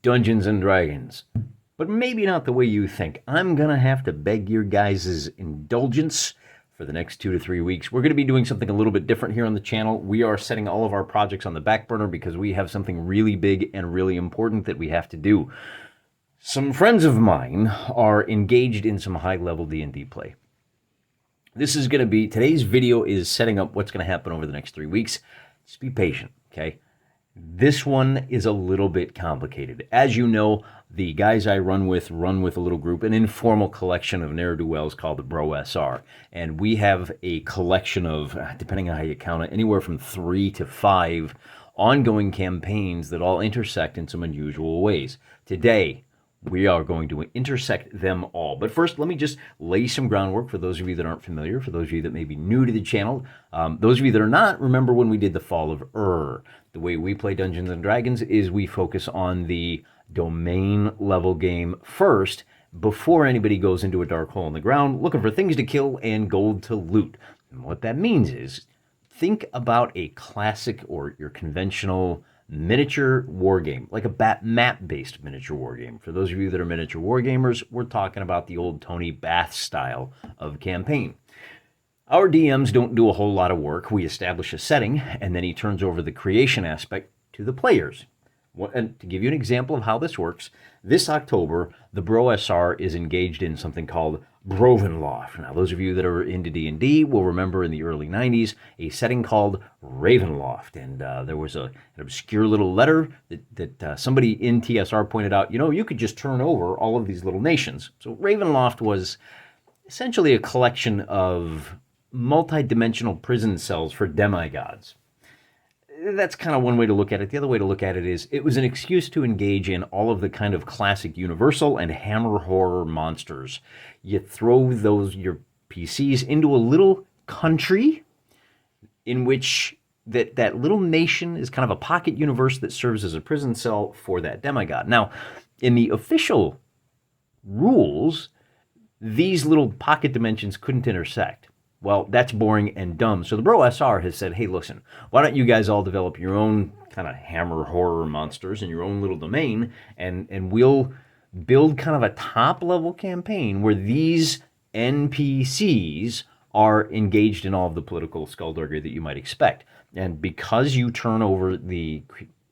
Dungeons and Dragons. But maybe not the way you think. I'm going to have to beg your guys' indulgence for the next 2 to 3 weeks. We're going to be doing something a little bit different here on the channel. We are setting all of our projects on the back burner because we have something really big and really important that we have to do. Some friends of mine are engaged in some high-level D&D play. This is going to be, today's video is setting up what's going to happen over the next 3 weeks. Just be patient, okay? This one is a little bit complicated. As you know, the guys I run with a little group, an informal collection of ne'er-do-wells called the Bro SR. And we have a collection of, depending on how you count it, anywhere from 3 to 5 ongoing campaigns that all intersect in some unusual ways. Today, we are going to intersect them all. But first, let me just lay some groundwork for those of you that aren't familiar, for those of you that may be new to the channel. Those of you that are not, remember when we did the Fall of Ur. The way we play Dungeons and Dragons is we focus on the domain level game first, before anybody goes into a dark hole in the ground looking for things to kill and gold to loot. And what that means is, think about a classic or your conventional miniature war game, like a map-based miniature war game. For those of you that are miniature war gamers, we're talking about the old Tony Bath style of campaign. Our DMs don't do a whole lot of work. We establish a setting, and then he turns over the creation aspect to the players. And to give you an example of how this works, this October, the Bro SR is engaged in something called Ravenloft. Now, those of you that are into D&D will remember in the early 90s a setting called Ravenloft. And there was an obscure little letter that somebody in TSR pointed out, you could just turn over all of these little nations. So Ravenloft was essentially a collection of multi-dimensional prison cells for demigods. That's kind of one way to look at it. The other way to look at it is it was an excuse to engage in all of the kind of classic Universal and Hammer horror monsters. You throw your PCs into a little country in which that little nation is kind of a pocket universe that serves as a prison cell for that demigod. Now, in the official rules, these little pocket dimensions couldn't intersect. Well, that's boring and dumb. So the Bro SR has said, hey, listen, why don't you guys all develop your own kind of Hammer horror monsters in your own little domain, and we'll build kind of a top-level campaign where these NPCs are engaged in all of the political skullduggery that you might expect. And because you turn over the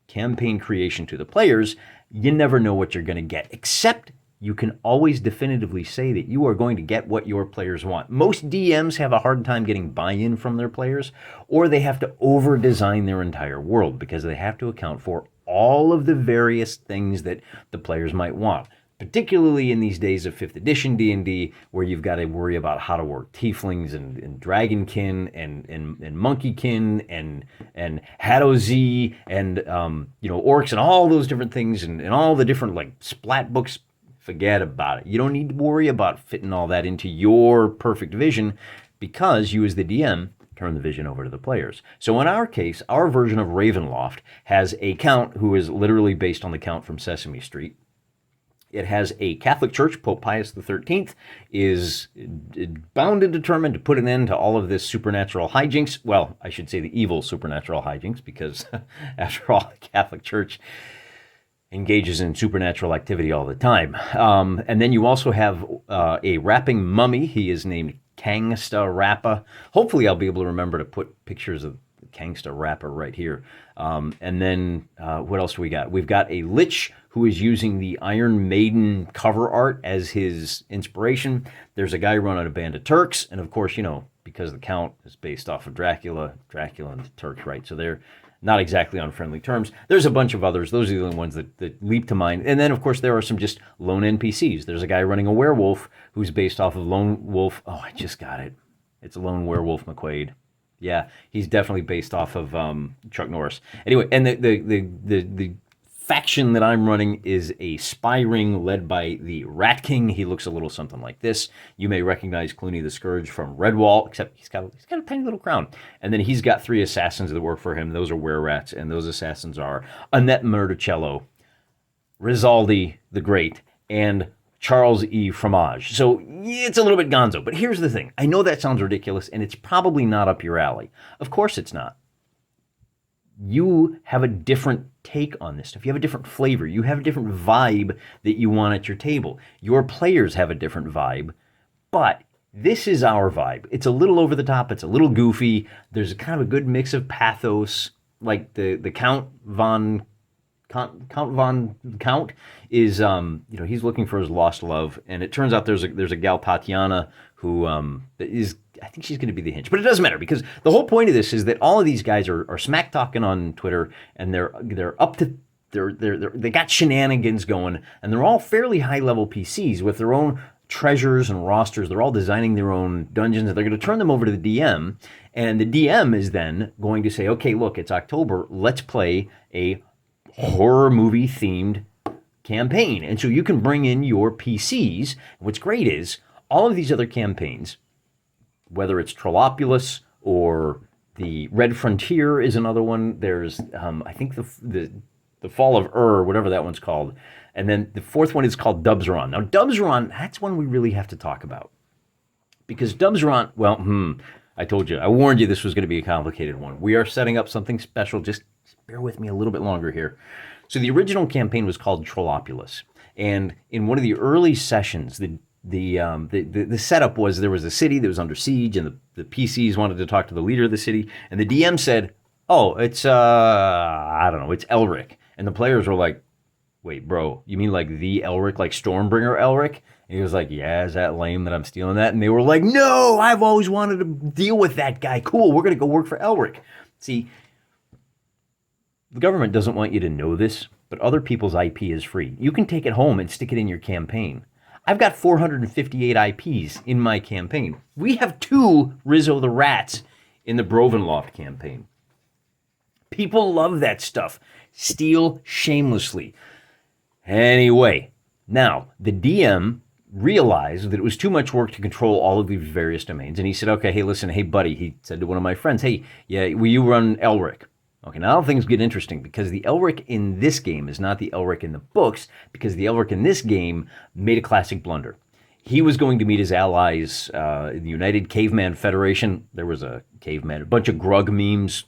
campaign creation to the players, you never know what you're going to get, except you can always definitively say that you are going to get what your players want. Most DMs have a hard time getting buy-in from their players, or they have to over-design their entire world because they have to account for all of the various things that the players might want, particularly in these days of 5th edition D&D, where you've got to worry about how to work tieflings and dragonkin and monkeykin and Hadozee and orcs and all those different things and all the different like splat books. Forget about it. You don't need to worry about fitting all that into your perfect vision because you as the DM turn the vision over to the players. So in our case, our version of Ravenloft has a count who is literally based on the Count from Sesame Street. It has a Catholic Church. Pope Pius XIII is bound and determined to put an end to all of this supernatural hijinks. Well, I should say the evil supernatural hijinks because after all, the Catholic Church engages in supernatural activity all the time. And then you also have a rapping mummy. He is named Kangsta Rappa. Hopefully I'll be able to remember to put pictures of Kangsta Rappa right here. And then what else do we got? We've got a Lich who is using the Iron Maiden cover art as his inspiration. There's a guy running a band of Turks. And of course, because the Count is based off of Dracula and the Turks, right? So they're not exactly on friendly terms. There's a bunch of others. Those are the only ones that leap to mind. And then, of course, there are some just lone NPCs. There's a guy running a werewolf who's based off of Lone Wolf. Oh, I just got it. It's a Lone Werewolf McQuaid. Yeah, he's definitely based off of Chuck Norris. Anyway, and the faction that I'm running is a spy ring led by the Rat King. He looks a little something like this. You may recognize Clooney the Scourge from Redwall, except he's got a tiny little crown. And then he's got 3 assassins that work for him. Those are were-rats, and those assassins are Annette Murticello, Rizaldi the Great, and Charles E. Fromage. So it's a little bit gonzo. But here's the thing. I know that sounds ridiculous, and it's probably not up your alley. Of course it's not. you have a different take on this stuff. You have a different flavor. You have a different vibe that you want at your table. Your players have a different vibe, but this is our vibe. It's a little over the top. It's a little goofy. There's a kind of a good mix of pathos, like the Count von Count is he's looking for his lost love, and it turns out there's a gal, Tatiana, who is, I think she's going to be the hinge, but it doesn't matter, because the whole point of this is that all of these guys are smack talking on Twitter, and they're up to they got shenanigans going, and they're all fairly high level PCs with their own treasures and rosters. They're all designing their own dungeons, and they're going to turn them over to the DM, and the DM is then going to say, okay, look, it's October, let's play a horror movie themed campaign. And so you can bring in your PCs. What's great is all of these other campaigns, whether it's Trollopulus or the Red Frontier is another one. There's I think the Fall of whatever that one's called. And then the fourth one is called Dubzaron. Now Dubzaron, that's one we really have to talk about, because Dubzaron, well, I told you, I warned you this was going to be a complicated one. We are setting up something special. Just bear with me a little bit longer here. So the original campaign was called Trollopulus, and in one of the early sessions, the setup was there was a city that was under siege, and the PCs wanted to talk to the leader of the city, and the DM said, "Oh, it's I don't know, it's Elric," and the players were like, "Wait, bro, you mean like the Elric, like Stormbringer Elric?" And he was like, "Yeah, is that lame that I'm stealing that?" And they were like, "No, I've always wanted to deal with that guy. Cool, we're gonna go work for Elric." See, the government doesn't want you to know this, but other people's IP is free. You can take it home and stick it in your campaign. I've got 458 IPs in my campaign. We have 2 Rizzo the Rats in the Brovenloft campaign. People love that stuff. Steal shamelessly. Anyway, now the DM realized that it was too much work to control all of these various domains, and he said, okay, hey, listen, hey, buddy, he said to one of my friends, hey, yeah, will you run Elric? Okay, now things get interesting, because the Elric in this game is not the Elric in the books, because the Elric in this game made a classic blunder. He was going to meet his allies, the United Caveman Federation. There was a caveman, a bunch of Grug memes,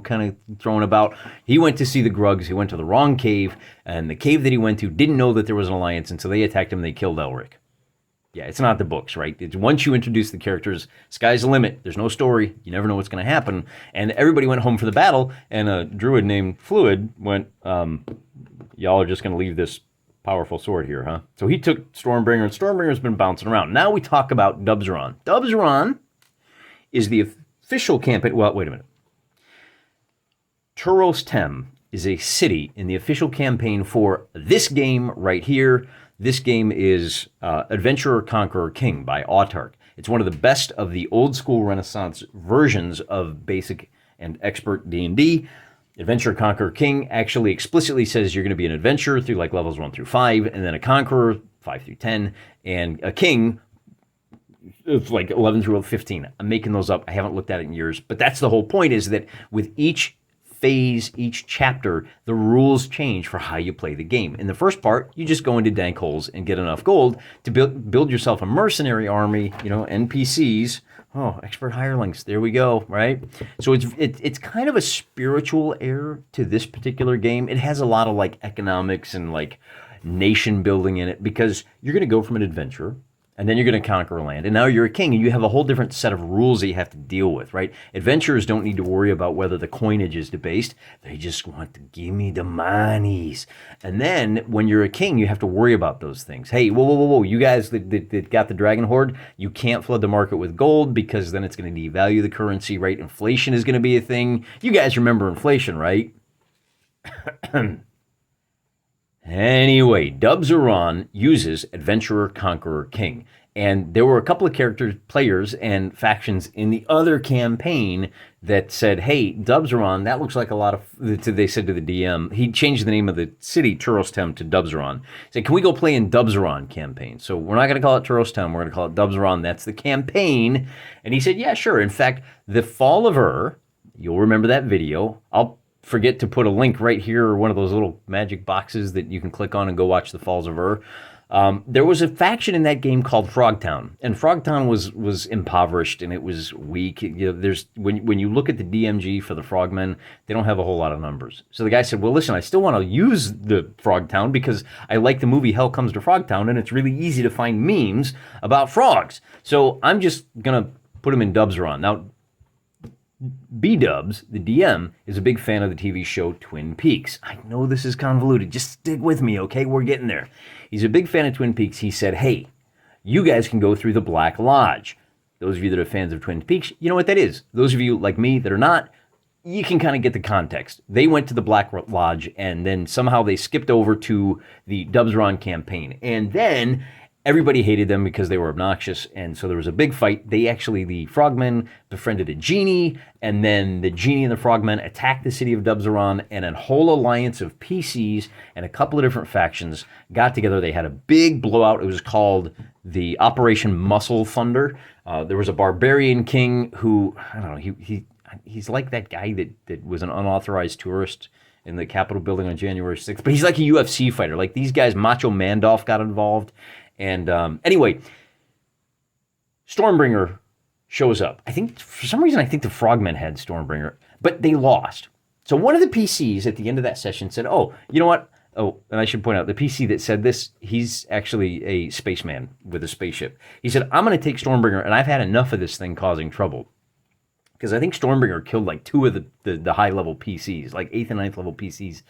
kind of thrown about. He went to see the Grugs. He went to the wrong cave, and the cave that he went to didn't know that there was an alliance, and so they attacked him and they killed Elric. Yeah, it's not the books, right? It's once you introduce the characters, sky's the limit. There's no story. You never know what's going to happen. And everybody went home for the battle, and a druid named Fluid went, y'all are just going to leave this powerful sword here, huh? So he took Stormbringer, and Stormbringer's been bouncing around. Now we talk about Dubzaron. Dubzaron is the official campaign. Well, wait a minute. Turos Tem is a city in the official campaign for this game right here. This game is Adventurer, Conqueror, King by Autark. It's one of the best of the old school Renaissance versions of basic and expert D&D. Adventurer, Conqueror, King actually explicitly says you're going to be an adventurer through like levels 1 through 5, and then a conqueror 5 through 10, and a king like 11 through 15. I'm making those up. I haven't looked at it in years, but that's the whole point, is that with each phase, each chapter, the rules change for how you play the game. In the first part, you just go into dank holes and get enough gold to build yourself a mercenary army, NPCs. Oh, expert hirelings. There we go, right? So it's kind of a spiritual air to this particular game. It has a lot of like economics and like nation building in it, because you're going to go from an adventurer, and then you're going to conquer a land, and now you're a king, and you have a whole different set of rules that you have to deal with, right? Adventurers don't need to worry about whether the coinage is debased. They just want to give me the monies. And then when you're a king, you have to worry about those things. Hey, whoa. You guys that got the Dragon Horde, you can't flood the market with gold, because then it's going to devalue the currency, right? Inflation is going to be a thing. You guys remember inflation, right? Anyway, Dubzaron uses Adventurer, Conqueror, King. And there were a couple of players and factions in the other campaign that said, hey, Dubzaron, that looks like a lot of... They said to the DM, he changed the name of the city, Turos Tem, to Dubzaron. He said, can we go play in Dubzaron campaign? So we're not going to call it Turos Tem, we're going to call it Dubzaron. That's the campaign. And he said, yeah, sure. In fact, the Fall of you'll remember that video. I'll forget to put a link right here, or one of those little magic boxes that you can click on and go watch the Falls of There was a faction in that game called Frogtown, and Frogtown was impoverished and it was weak. There's when you look at the DMG for the Frogmen, they don't have a whole lot of numbers. So the guy said, "Well, listen, I still want to use the Frogtown because I like the movie Hell Comes to Frogtown, and it's really easy to find memes about frogs. So I'm just gonna put them in Dubsron now." B-Dubs, the DM, is a big fan of the TV show Twin Peaks. I know this is convoluted. Just stick with me, okay? We're getting there. He's a big fan of Twin Peaks. He said, hey, you guys can go through the Black Lodge. Those of you that are fans of Twin Peaks, you know what that is. Those of you like me that are not, you can kind of get the context. They went to the Black Lodge, and then somehow they skipped over to the Dubsron campaign. And then everybody hated them because they were obnoxious, and so there was a big fight. The frogmen befriended a genie, and then the genie and the frogmen attacked the city of Dubsron, and a whole alliance of PCs and a couple of different factions got together. They had a big blowout. It was called the Operation Muscle Thunder. There was a barbarian king who, I don't know, he's like that guy that was an unauthorized tourist in the Capitol building on January 6th, but he's like a UFC fighter. Like these guys, Macho Mandolf got involved. And anyway, Stormbringer shows up. I think, for some reason, the Frogmen had Stormbringer, but they lost. So one of the PCs at the end of that session said, oh, you know what? Oh, and I should point out, the PC that said this, he's actually a spaceman with a spaceship. He said, I'm going to take Stormbringer, and I've had enough of this thing causing trouble. Because I think Stormbringer killed like two of the high-level PCs, like 8th and 9th level PCs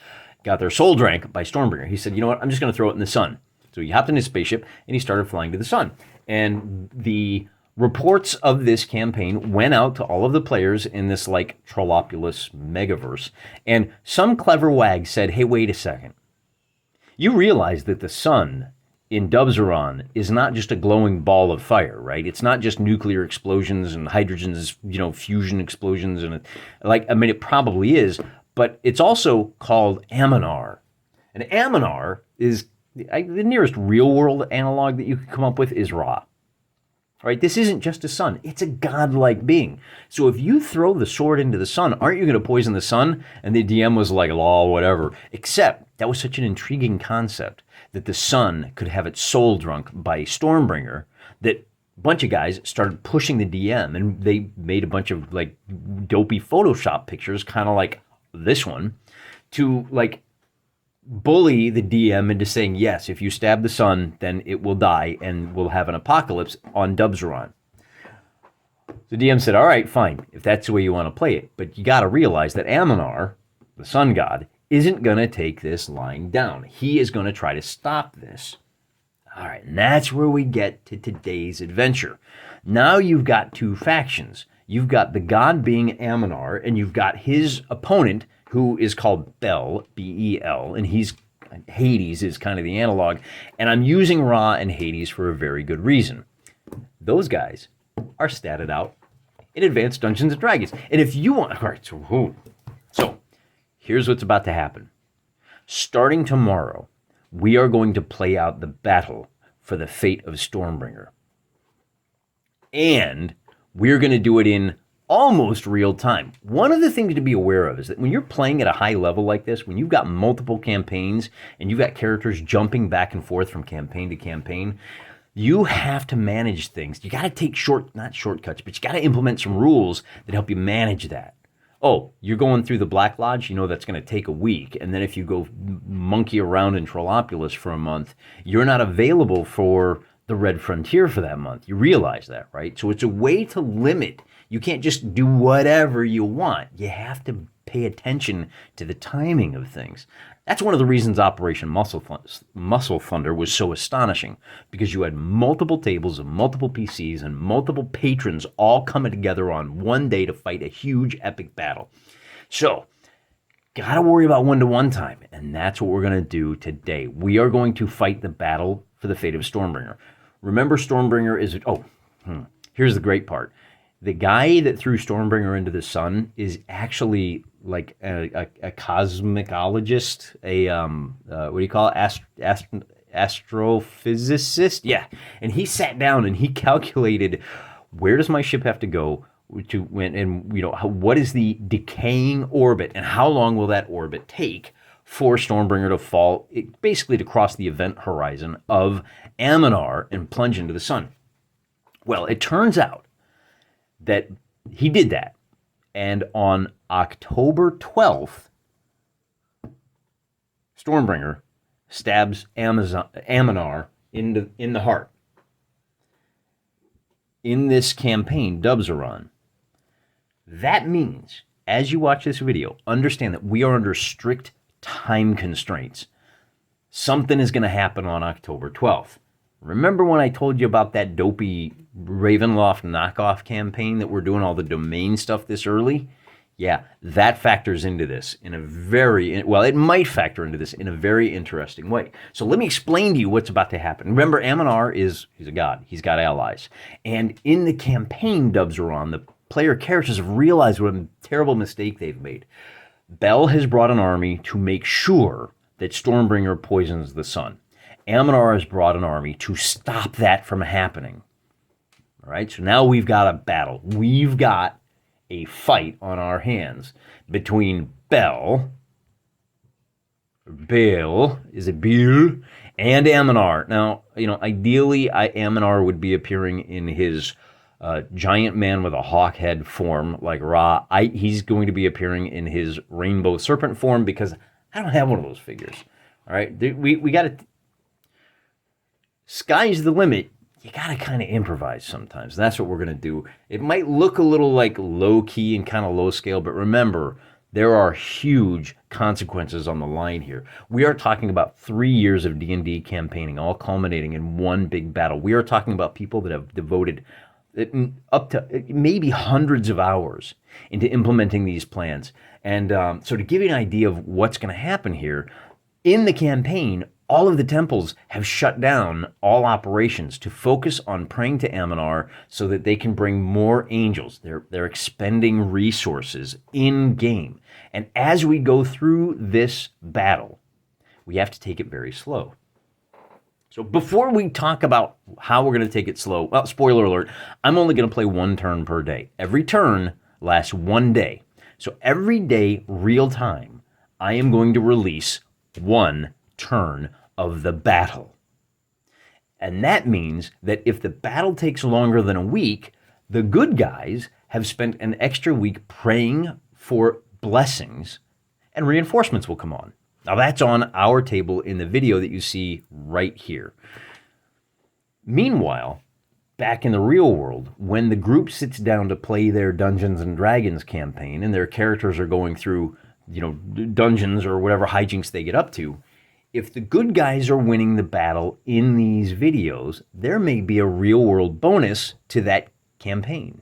got their soul drank by Stormbringer. He said, you know what? I'm just going to throw it in the sun. So he hopped in his spaceship and he started flying to the sun. And the reports of this campaign went out to all of the players in this like Trollopulous megaverse. And some clever wag said, hey, wait a second. You realize that the sun in Dubsron is not just a glowing ball of fire, right? It's not just nuclear explosions and hydrogen's, fusion explosions. And it probably is, but it's also called Aminar. And Aminar is the nearest real-world analog that you could come up with is Ra. Right? This isn't just a sun. It's a godlike being. So if you throw the sword into the sun, aren't you going to poison the sun? And the DM was like, law, whatever. Except that was such an intriguing concept that the sun could have its soul drunk by Stormbringer that a bunch of guys started pushing the DM, and they made a bunch of like dopey Photoshop pictures, kind of like this one, to like bully the DM into saying, yes, if you stab the sun, then it will die and we'll have an apocalypse on Dubsron. The DM said, all right, fine, if that's the way you want to play it. But you got to realize that Aminar, the sun god, isn't going to take this lying down. He is going to try to stop this. All right, and that's where we get to today's adventure. Now you've got two factions. You've got the god being Aminar, and you've got his opponent, who is called Bel, B-E-L, and Hades is kind of the analog. And I'm using Ra and Hades for a very good reason. Those guys are statted out in Advanced Dungeons & Dragons. And if you want... All right, so here's what's about to happen. Starting tomorrow, we are going to play out the battle for the fate of Stormbringer. And we're going to do it in almost real time. One of the things to be aware of is that when you're playing at a high level like this, when you've got multiple campaigns and you've got characters jumping back and forth from campaign to campaign, you have to manage things. You got to take not shortcuts, but you got to implement some rules that help you manage that. Oh, you're going through the Black Lodge, that's going to take a week. And then if you go monkey around in Trollopulous for a month, you're not available for the Red Frontier for that month. You realize that, right? So it's a way to limit. You can't just do whatever you want. You have to pay attention to the timing of things. That's one of the reasons Operation Muscle Thunder was so astonishing, because you had multiple tables of multiple PCs and multiple patrons all coming together on one day to fight a huge epic battle. So, gotta worry about one-to-one time, and that's what we're going to do today. We are going to fight the battle for the fate of Stormbringer. Remember, Stormbringer is... here's the great part. The guy that threw Stormbringer into the sun is actually like a cosmologist, what do you call it? Astrophysicist? Yeah. And he sat down and he calculated, where does my ship have to go to when, and what is the decaying orbit and how long will that orbit take for Stormbringer to fall, basically to cross the event horizon of Aminar and plunge into the sun. Well, it turns out that he did that. And on October 12th, Stormbringer stabs Aminar in the heart. In this campaign, Dubs are on. That means, as you watch this video, understand that we are under strict time constraints. Something is going to happen on October 12th. Remember when I told you about that dopey Ravenloft knockoff campaign that we're doing all the domain stuff this early? Yeah, that factors into this in a very, well, it might factor into this in a very interesting way. So let me explain to you what's about to happen. Remember, Aminar he's a god. He's got allies. And in the campaign Dubs are on, the player characters have realized what a terrible mistake they've made. Bel has brought an army to make sure that Stormbringer poisons the sun. Aminar has brought an army to stop that from happening. All right, so now we've got a battle. We've got a fight on our hands between Bel, is it Bill, and Aminar. Now, ideally, Aminar would be appearing in his giant man with a hawk head form like Ra. He's going to be appearing in his rainbow serpent form because I don't have one of those figures. All right, we got to. Sky's the limit. You got to kind of improvise sometimes. That's what we're going to do. It might look a little like low key and kind of low scale, but remember, there are huge consequences on the line here. We are talking about 3 years of D&D campaigning, all culminating in one big battle. We are talking about people that have devoted up to maybe hundreds of hours into implementing these plans. And so to give you an idea of what's going to happen here, in the campaign, all of the temples have shut down all operations to focus on praying to Aminar so that they can bring more angels. They're expending resources in-game. And as we go through this battle, we have to take it very slow. So before we talk about how we're going to take it slow, well, spoiler alert, I'm only going to play one turn per day. Every turn lasts 1 day. So every day, real time, I am going to release one turn of the battle. And that means that if the battle takes longer than a week, the good guys have spent an extra week praying for blessings, and reinforcements will come on. Now that's on our table in the video that you see right here. Meanwhile, back in the real world, when the group sits down to play their Dungeons and Dragons campaign and their characters are going through, dungeons or whatever hijinks they get up to, if the good guys are winning the battle in these videos, there may be a real-world bonus to that campaign.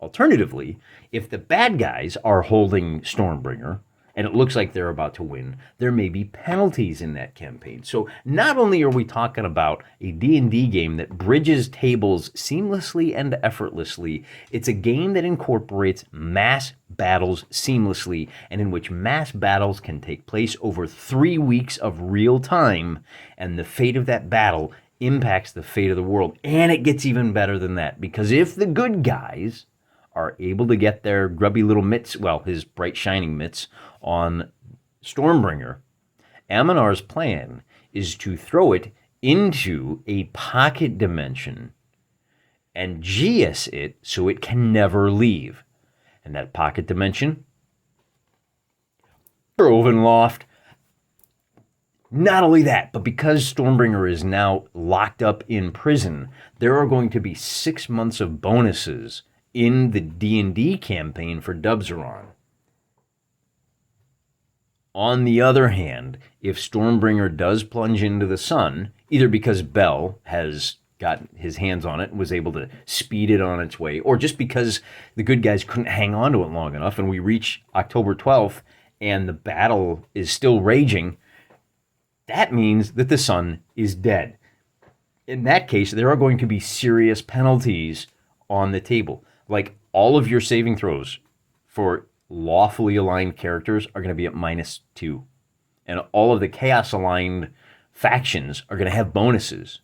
Alternatively, if the bad guys are holding Stormbringer, and it looks like they're about to win, there may be penalties in that campaign. So not only are we talking about a D&D game that bridges tables seamlessly and effortlessly, it's a game that incorporates mass battles seamlessly, and in which mass battles can take place over 3 weeks of real time, and the fate of that battle impacts the fate of the world. And it gets even better than that, because if the good guys are able to get their grubby little mitts, well, his bright shining mitts, on Stormbringer, Aminar's plan is to throw it into a pocket dimension and geas it so it can never leave. And that pocket dimension, Ravenloft. Not only that, but because Stormbringer is now locked up in prison, there are going to be 6 months of bonuses in the D&D campaign for Dubzaron. On the other hand, if Stormbringer does plunge into the sun, either because Bel has got his hands on it and was able to speed it on its way, or just because the good guys couldn't hang on to it long enough and we reach October 12th and the battle is still raging, that means that the sun is dead. In that case, there are going to be serious penalties on the table. Like, all of your saving throws for lawfully aligned characters are going to be at -2. And all of the chaos aligned factions are going to have bonuses.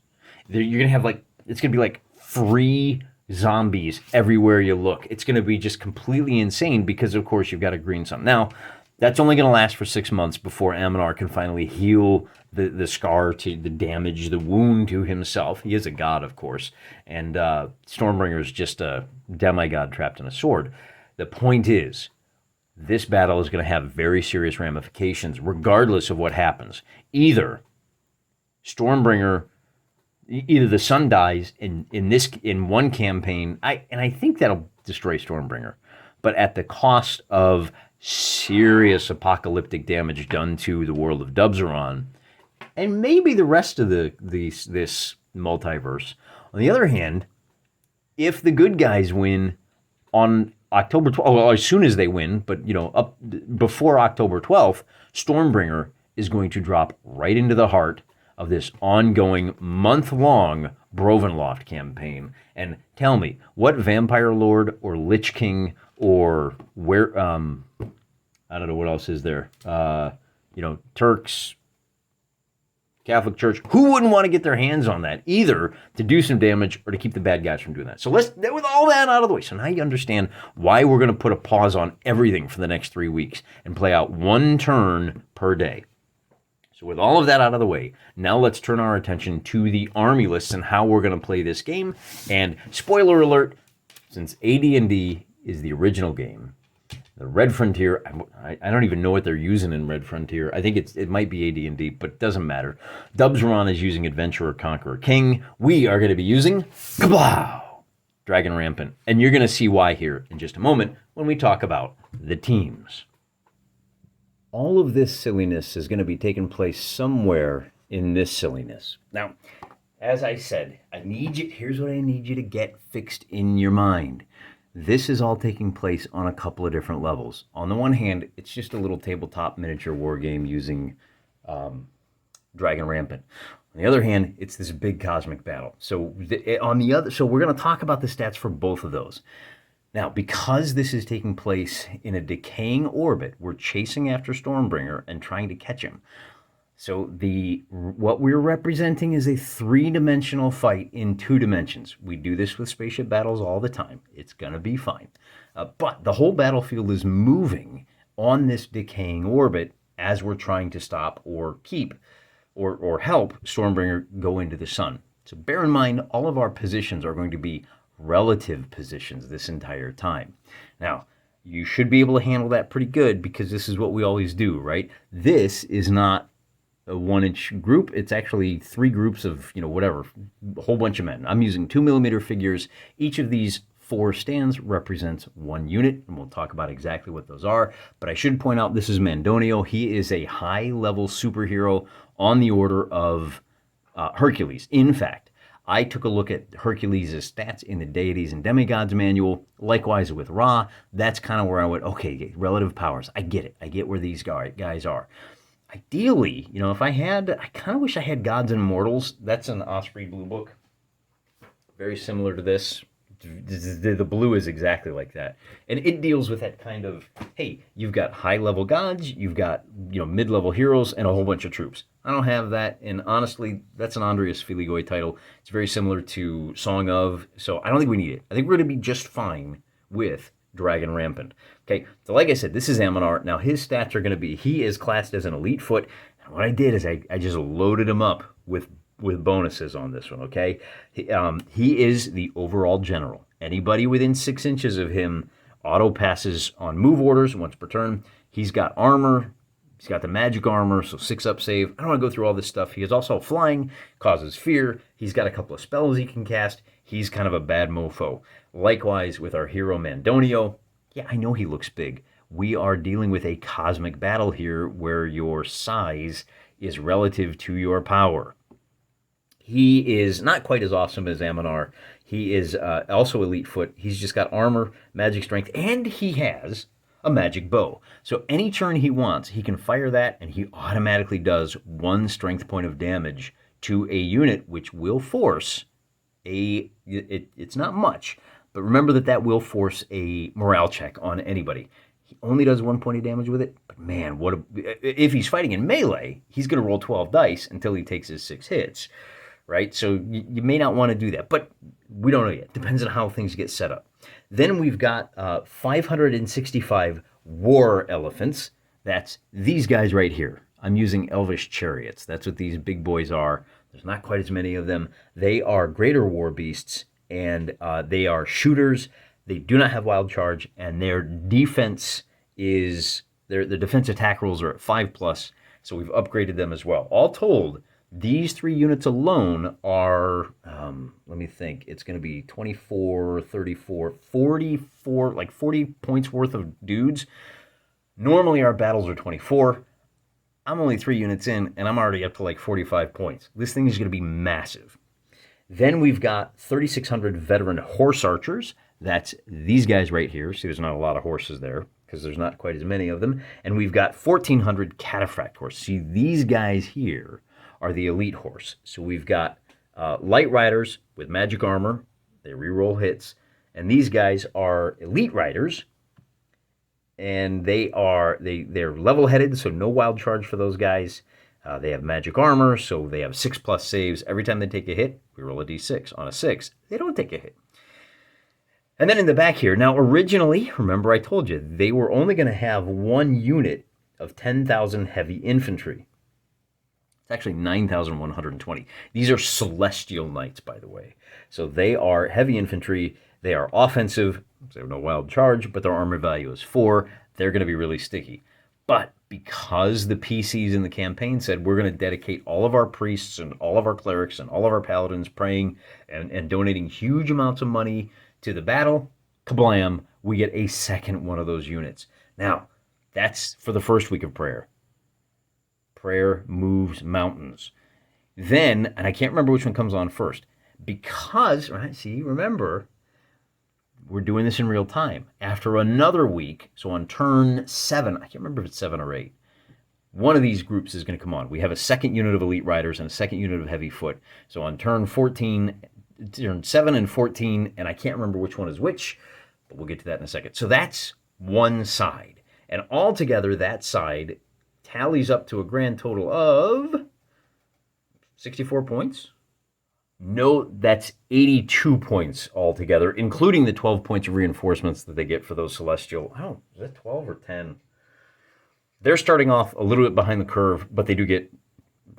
You're going to have it's going to be like free zombies everywhere you look. It's going to be just completely insane because, of course, you've got a green sun. Now, That's only going to last for 6 months before Aminar can finally heal the scar, to the damage, the wound to himself. He is a god, of course, and Stormbringer is just a demigod trapped in a sword. The point is, this battle is going to have very serious ramifications regardless of what happens. Either Stormbringer, either the sun dies in one campaign, and I think that'll destroy Stormbringer, but at the cost of serious apocalyptic damage done to the world of Dubzaron, and maybe the rest of this multiverse. On the other hand, if the good guys win on October 12th, well, as soon as they win, but up before October 12th, Stormbringer is going to drop right into the heart of this ongoing month-long Brovenloft campaign. And tell me, what Vampire Lord or Lich King or where I don't know what else is there. Turks, Catholic Church, who wouldn't want to get their hands on that, either to do some damage or to keep the bad guys from doing that? So with all that out of the way, so now you understand why we're going to put a pause on everything for the next 3 weeks and play out one turn per day. So with all of that out of the way, now let's turn our attention to the army lists and how we're going to play this game. And spoiler alert, since AD&D is the original game, the Red Frontier, I don't even know what they're using in Red Frontier. I think it might be AD&D, but it doesn't matter. Dubzaron is using Adventurer, Conqueror, King. We are going to be using kablow, Dragon Rampant. And you're going to see why here in just a moment when we talk about the teams. All of this silliness is going to be taking place somewhere in this silliness. Now, as I said, here's what I need you to get fixed in your mind. This is all taking place on a couple of different levels. On the one hand, it's just a little tabletop miniature war game using Dragon Rampant. On the other hand, it's this big cosmic battle. So we're going to talk about the stats for both of those. Now, because this is taking place in a decaying orbit, we're chasing after Stormbringer and trying to catch him. So what we're representing is a 3-dimensional fight in 2 dimensions. We do this with spaceship battles all the time. It's going to be fine. But the whole battlefield is moving on this decaying orbit as we're trying to stop or keep or help Stormbringer go into the sun. So bear in mind, all of our positions are going to be relative positions this entire time. Now, you should be able to handle that pretty good because this is what we always do, right? This is not a 1-inch group. It's actually 3 groups of, a whole bunch of men. I'm using 2mm figures. Each of these 4 stands represents 1 unit, and we'll talk about exactly what those are. But I should point out this is Mandonio. He is a high-level superhero on the order of Hercules. In fact, I took a look at Hercules' stats in the Deities and Demigods manual. Likewise with Ra, that's kind of where I went, okay, relative powers. I get it. I get where these guys are. Ideally, I kind of wish I had Gods and Immortals. That's an Osprey Blue book. Very similar to this. The blue is exactly like that. And it deals with that kind of, hey, you've got high-level gods, you've got, mid-level heroes, and a whole bunch of troops. I don't have that, and honestly, that's an Andreas Filigoy title. It's very similar to Song of, so I don't think we need it. I think we're going to be just fine with Dragon Rampant. Okay, so like I said, this is Aminar. Now, his stats are going to be, he is classed as an elite foot, and what I did is I just loaded him up with bonuses on this one, okay? He is the overall general. Anybody within 6 inches of him auto passes on move orders once per turn. He's got armor. He's got the magic armor, so 6-up save. I don't want to go through all this stuff. He is also flying, causes fear. He's got a couple of spells he can cast. He's kind of a bad mofo. Likewise with our hero Mandonio. Yeah, I know he looks big. We are dealing with a cosmic battle here where your size is relative to your power. He is not quite as awesome as Aminar. He is also elite foot. He's just got armor, magic strength, and he has a magic bow. So any turn he wants, he can fire that, and he automatically does 1 strength point of damage to a unit, which will force it's not much, but remember that will force a morale check on anybody. He only does 1 point of damage with it, but man, if he's fighting in melee, he's going to roll 12 dice until he takes his 6 hits. Right? So you may not want to do that, but we don't know yet. Depends on how things get set up. Then we've got 565 war elephants. That's these guys right here. I'm using Elvish Chariots. That's what these big boys are. There's not quite as many of them. They are greater war beasts, and they are shooters. They do not have wild charge, and their defense is their defense attack rolls are at 5+. So we've upgraded them as well. All told, these 3 units alone are, let me think, it's going to be 24, 34, 44, like 40 points worth of dudes. Normally our battles are 24. I'm only 3 units in, and I'm already up to like 45 points. This thing is going to be massive. Then we've got 3,600 veteran horse archers. That's these guys right here. See, there's not a lot of horses there because there's not quite as many of them. And we've got 1,400 cataphract horse. See, these guys here are the elite horse. So we've got light riders with magic armor. They reroll hits. And these guys are elite riders. And they're level-headed, so no wild charge for those guys. They have magic armor, so they have 6+ saves. Every time they take a hit, we roll a d6. On a 6, they don't take a hit. And then in the back here, now originally, remember I told you, they were only going to have 1 unit of 10,000 heavy infantry. It's actually 9,120. These are Celestial Knights, by the way. So they are heavy infantry. They are offensive. They have no wild charge, but their armor value is 4. They're going to be really sticky. But because the PCs in the campaign said we're going to dedicate all of our priests and all of our clerics and all of our paladins praying and donating huge amounts of money to the battle, kablam, we get a second one of those units. Now, that's for the first week of prayer. Prayer moves mountains. Then, and I can't remember which one comes on first, because, right, see, remember, we're doing this in real time. After another week, so on turn 7, I can't remember if it's 7 or 8, one of these groups is going to come on. We have a second unit of elite riders and a second unit of heavy foot. So on turn 14, turn 7 and 14, and I can't remember which one is which, but we'll get to that in a second. So that's one side. And altogether, that side tallies up to a grand total of 64 points. No, that's 82 points altogether, including the 12 points of reinforcements that they get for those celestial. Oh, is that 12 or 10? They're starting off a little bit behind the curve, but they do get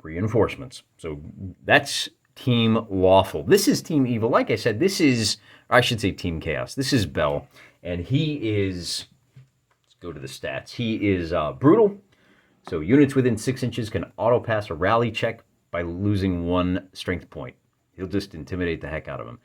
reinforcements. So that's Team Lawful. This is Team Evil. Like I said, this is, or I should say Team Chaos. This is Bell, and he is, let's go to the stats. He is brutal. So units within 6 inches can auto-pass a rally check by losing 1 strength point. He'll just intimidate the heck out of him.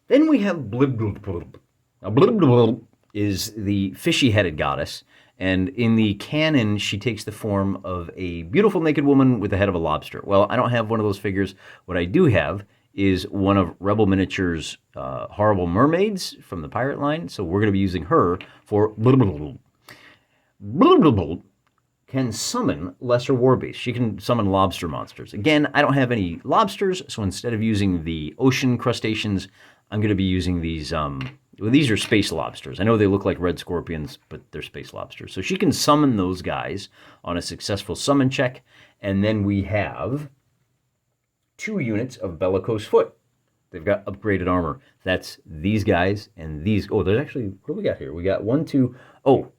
Then we have Blib Blib Blib. Now, Blib Blib Blib is the fishy-headed goddess, and in the canon, she takes the form of a beautiful naked woman with the head of a lobster. Well, I don't have one of those figures. What I do have is one of Rebel Miniatures' horrible mermaids from the pirate line, so we're going to be using her for Blib Blib Blib. Blib Blib Blib can summon lesser war beasts. She can summon lobster monsters. Again, I don't have any lobsters, so instead of using the ocean crustaceans, I'm going to be using these, well, these are space lobsters. I know they look like red scorpions, but they're space lobsters. So she can summon those guys on a successful summon check, and then we have 2 units of bellicose foot. They've got upgraded armor. That's these guys and these. Oh, there's actually, what do we got here? We got 1, 2, oh,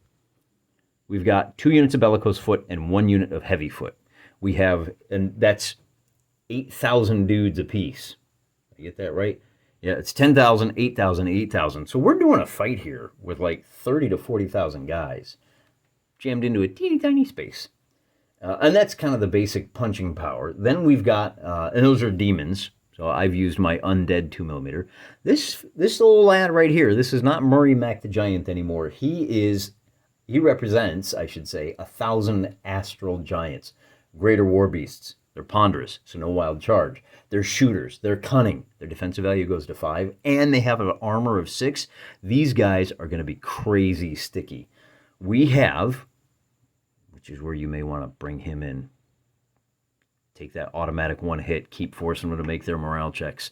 we've got 2 units of bellicose foot and 1 unit of heavy foot. We have, and that's 8,000 dudes apiece. Did I get that right? Yeah, it's 10,000, 8,000, 8,000. So we're doing a fight here with like 30 to 40,000 guys jammed into a teeny tiny space. And that's kind of the basic punching power. Then we've got, and those are demons. So I've used my undead 2mm. This little lad right here, this is not Murray Mac the Giant anymore. He represents, I should say, 1,000 astral giants, greater war beasts. They're ponderous, so no wild charge. They're shooters. They're cunning. Their defensive value goes to 5, and they have an armor of 6. These guys are going to be crazy sticky. We have, which is where you may want to bring him in, take that automatic 1 hit, keep forcing them to make their morale checks.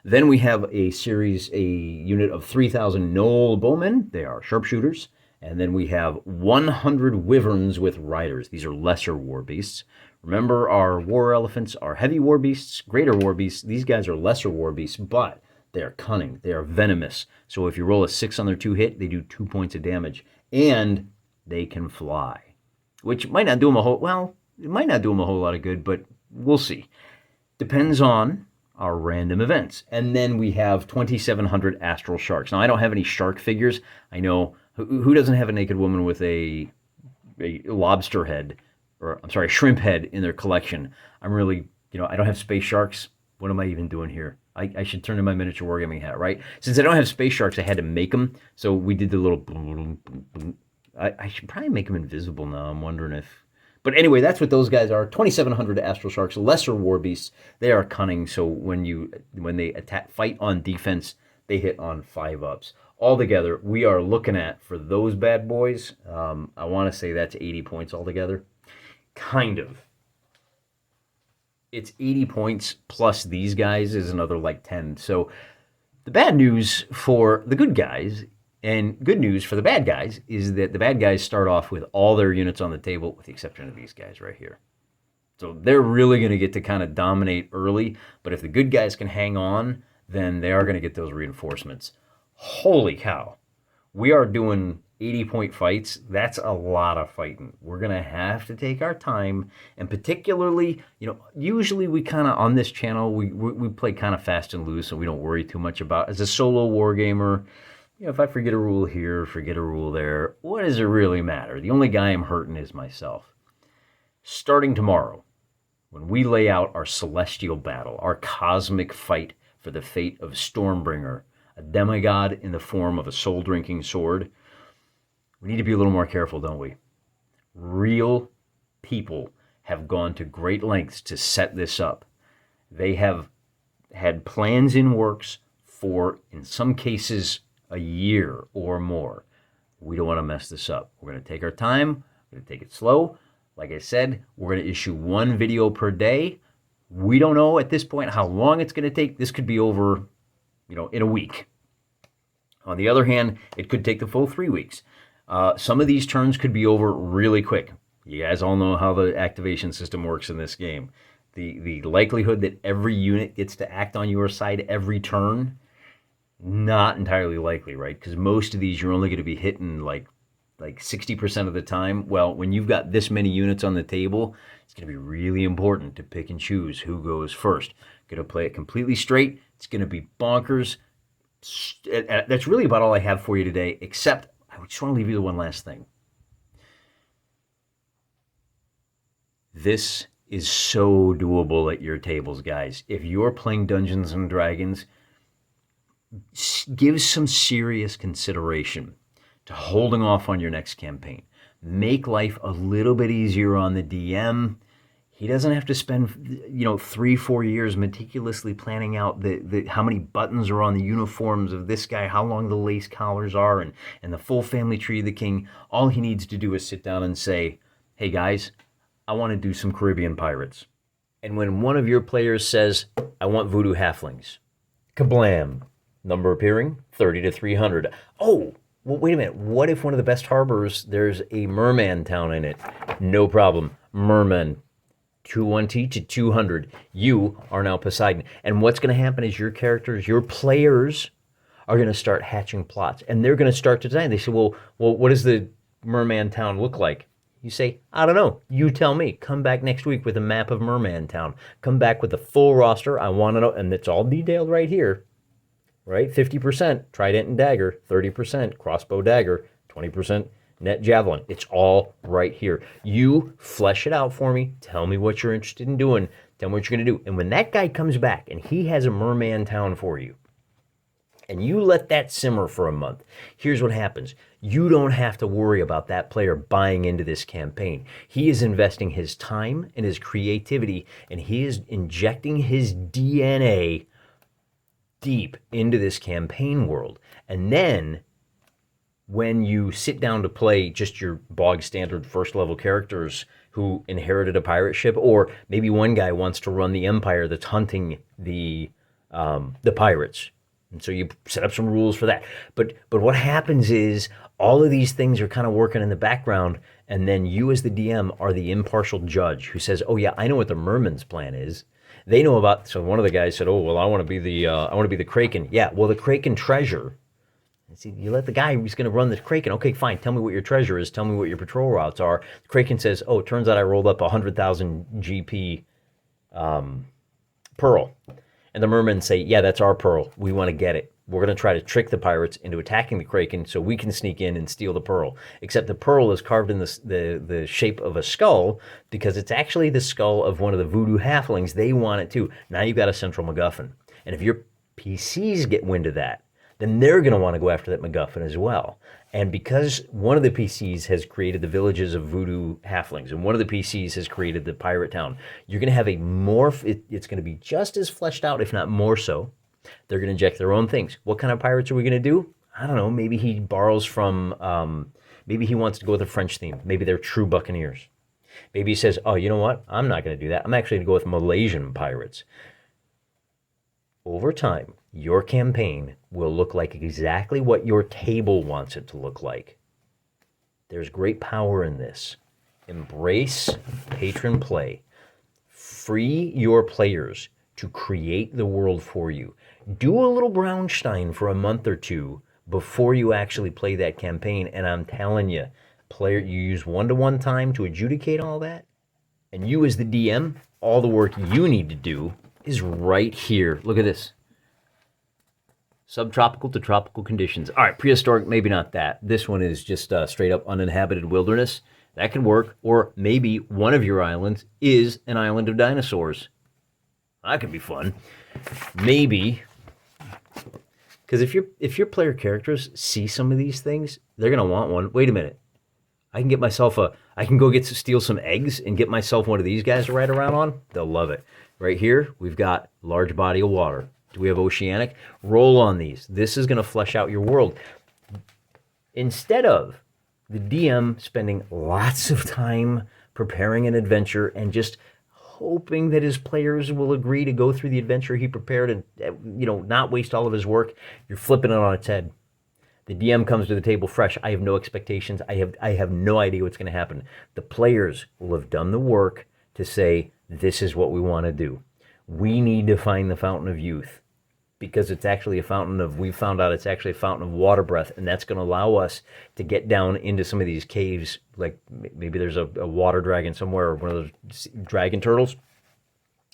Then we have a unit of 3,000 Knoll bowmen. They are sharpshooters. And then we have 100 wyverns with riders. These are lesser war beasts. Remember, our war elephants are heavy war beasts, greater war beasts. These guys are lesser war beasts, but they are cunning. They are venomous. So if you roll a 6 on their 2 hit, they do 2 points of damage. And they can fly. which might not do them a whole, well, it might not do them a whole lot of good, but we'll see. Depends on our random events. And then we have 2,700 astral sharks. Now, I don't have any shark figures. I know, who doesn't have a naked woman with a lobster head, or I'm sorry, a shrimp head in their collection? I'm really, I don't have space sharks. What am I even doing here? I should turn in my miniature wargaming hat, right? Since I don't have space sharks, I had to make them. So we did the little boom, boom, boom. I should probably make them invisible now. I'm wondering if... But anyway, that's what those guys are. 2,700 astral sharks, lesser war beasts. They are cunning, so when they attack, fight on defense, they hit on 5-ups. Altogether, we are looking at, for those bad boys, I want to say that's 80 points altogether. Kind of. It's 80 points plus these guys is another like 10. So the bad news for the good guys and good news for the bad guys is that the bad guys start off with all their units on the table, with the exception of these guys right here. So they're really going to get to kind of dominate early, but if the good guys can hang on, then they are going to get those reinforcements. Holy cow. We are doing 80-point fights. That's a lot of fighting. We're going to have to take our time, and particularly, usually we kind of, on this channel, we play kind of fast and loose, and we don't worry too much about, as a solo wargamer, if I forget a rule here, forget a rule there, what does it really matter? The only guy I'm hurting is myself. Starting tomorrow, when we lay out our celestial battle, our cosmic fight for the fate of Stormbringer, a demigod in the form of a soul-drinking sword, we need to be a little more careful, don't we? Real people have gone to great lengths to set this up. They have had plans in works for, in some cases, a year or more. We don't want to mess this up. We're going to take our time. We're going to take it slow. Like I said, we're going to issue 1 video per day. We don't know at this point how long it's going to take. This could be over, in a week. On the other hand, it could take the full 3 weeks. Some of these turns could be over really quick. You guys all know how the activation system works in this game. The likelihood that every unit gets to act on your side every turn, not entirely likely, right? Because most of these you're only going to be hitting like 60% of the time. Well, when you've got this many units on the table, it's going to be really important to pick and choose who goes first. Going to play it completely straight. It's going to be bonkers. That's really about all I have for you today, except I just want to leave you with one last thing. This is so doable at your tables, guys. If you're playing Dungeons and Dragons, give some serious consideration to holding off on your next campaign. Make life a little bit easier on the DM. He doesn't have to spend 3-4 years meticulously planning out the how many buttons are on the uniforms of this guy, how long the lace collars are, and the full family tree of the king. All he needs to do is sit down and say, hey guys, I want to do some Caribbean pirates. And when one of your players says, I want voodoo halflings, kablam. Number appearing, 30 to 300. Oh, well, wait a minute. What if one of the best harbors, there's a merman town in it? No problem. Merman. 220 to 200. You are now Poseidon. And what's going to happen is your characters, your players, are going to start hatching plots. And they're going to start to design. They say, well, what does the merman town look like? You say, I don't know. You tell me. Come back next week with a map of merman town. Come back with the full roster. I want to know. And it's all detailed right here. Right? 50% trident and dagger, 30% crossbow dagger, 20% net javelin. It's all right here. You flesh it out for me. Tell me what you're interested in doing. Tell me what you're going to do. And when that guy comes back and he has a merman town for you, and you let that simmer for a month, here's what happens. You don't have to worry about that player buying into this campaign. He is investing his time and his creativity, and he is injecting his DNA deep into this campaign world. And then when you sit down to play just your bog standard first level characters who inherited a pirate ship, or maybe one guy wants to run the empire that's hunting the pirates, and so you set up some rules for that. But what happens is all of these things are kind of working in the background, and then you as the DM are the impartial judge who says, oh yeah, I know what the merman's plan is. They know about, so one of the guys said, oh, well, I want to be the Kraken. Yeah, well, the Kraken treasure See, you let the guy who's going to run the Kraken, okay, fine, tell me what your treasure is, tell me what your patrol routes are. The Kraken says, oh, it turns out I rolled up 100,000 GP pearl. And the mermen say, yeah, that's our pearl. We want to get it. We're going to try to trick the pirates into attacking the Kraken so we can sneak in and steal the pearl. Except the pearl is carved in the shape of a skull because it's actually the skull of one of the voodoo halflings. They want it too. Now you've got a central MacGuffin. And if your PCs get wind of that, then they're going to want to go after that MacGuffin as well. And because one of the PCs has created the villages of voodoo halflings, and one of the PCs has created the pirate town, you're going to have a morph. It's going to be just as fleshed out, if not more so. They're going to inject their own things. What kind of pirates are we going to do? I don't know. Maybe he borrows from, maybe he wants to go with a French theme. Maybe they're true buccaneers. Maybe he says, oh, you know what? I'm not going to do that. I'm actually going to go with Malaysian pirates. Over time, your campaign will look like exactly what your table wants it to look like. There's great power in this. Embrace patron play. Free your players to create the world for you. Do a little Brownstein for a month or two before you actually play that campaign, and I'm telling you, you use one-to-one time to adjudicate all that, and you as the DM, all the work you need to do is right here. Look at this. Subtropical to tropical conditions. All right, prehistoric, maybe not that. This one is just straight up uninhabited wilderness. That can work. Or maybe one of your islands is an island of dinosaurs. That could be fun. Maybe, because if your player characters see some of these things, they're gonna want one. Wait a minute, I can go steal some eggs and get myself one of these guys to ride around on. They'll love it. Right here, we've got large body of water. Do we have oceanic? Roll on these. This is gonna flesh out your world. Instead of the DM spending lots of time preparing an adventure and just hoping that his players will agree to go through the adventure he prepared and, not waste all of his work, you're flipping it on its head. The DM comes to the table fresh. I have no expectations. I have no idea what's going to happen. The players will have done the work to say, this is what we want to do. We need to find the fountain of youth because it's actually we found out it's actually a fountain of water breath, and that's going to allow us to get down into some of these caves, like maybe there's a water dragon somewhere or one of those dragon turtles.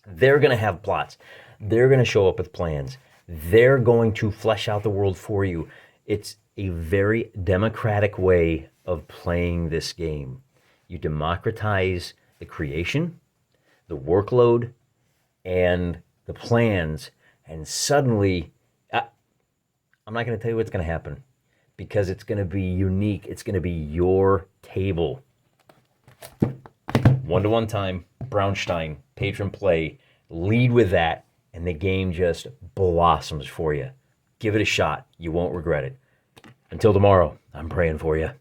They're going to have plots. They're going to show up with plans. They're going to flesh out the world for you. It's a very democratic way of playing this game. You democratize the creation, the workload, and the plans, and suddenly, I'm not going to tell you what's going to happen because it's going to be unique. It's going to be your table. One-to-one time, Brownstein, patron play, lead with that, and the game just blossoms for you. Give it a shot. You won't regret it. Until tomorrow, I'm praying for you.